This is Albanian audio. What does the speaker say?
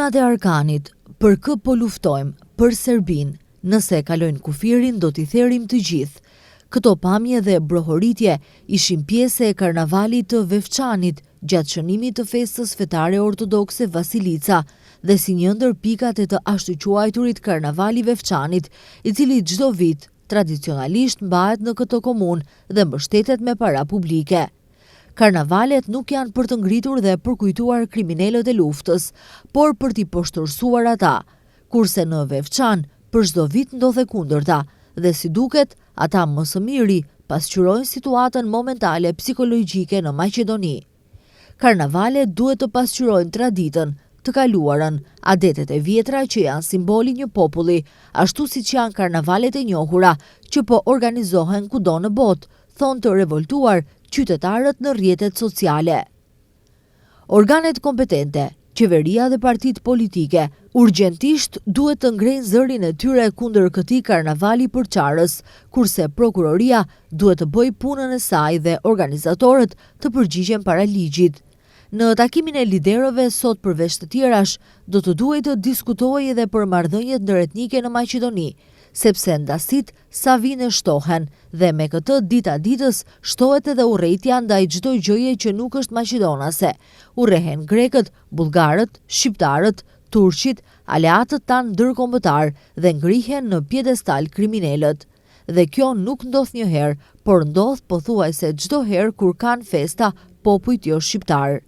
Gjenat e Arkanit, për kë po luftojmë, për Serbin, nëse kalojnë kufirin do t'i therim të gjithë. Këto pamje dhe brohoritje ishin pjesë e karnavalit të Vevçanit gjatë shënimit të festës fetare ortodokse Vasilica dhe si një ndër pikat e të ashtuquajturit karnavali Vevçanit, i cili çdo vit tradicionalisht mbahet në këtë komunë dhe mbështetet me para publike. Karnavalet nuk janë për të ngritur dhe përkujtuar kriminalët e luftës, por për t'i poshtërsuar ata, kurse në Vevçan për çdo vit ndodhe kundërta, dhe si duket, ata më së miri pasqyrojnë situatën momentale psikologjike në Maqedoni. Karnavalet duhet të pasqyrojnë traditën, të kaluarën, adetet e vjetra që janë simboli një populli, ashtu siç janë karnavalet e njohura që po organizohen kudo në botë, thonë të revoltuar qytetarët në rrjetet sociale. Organet kompetente, qeveria dhe partitë politike, urgjentisht duhet të ngrejnë zërin e tyre kundër këtij karnavali përçarës, kurse prokuroria duhet të bëjë punën e saj dhe organizatorët të përgjigjen para ligjit. Në takimin e liderëve sot përveç të tjerash, do të duhet të diskutojë edhe për marrëdhëniet ndëretnike në Maqedoni, sepse ndasit sa vine shtohen dhe me këtë dita ditës shtohet edhe urrejtja ndaj çdo gjëje që nuk është maqedonase. Urrehen grekët, bullgarët, shqiptarët, turqit, aleatët tanë ndërkombëtar dhe ngrihen në piedestal kriminalët. Dhe kjo nuk ndodh një herë, por ndodh pothuajse çdo herë kur kanë festa popujt jo shqiptar.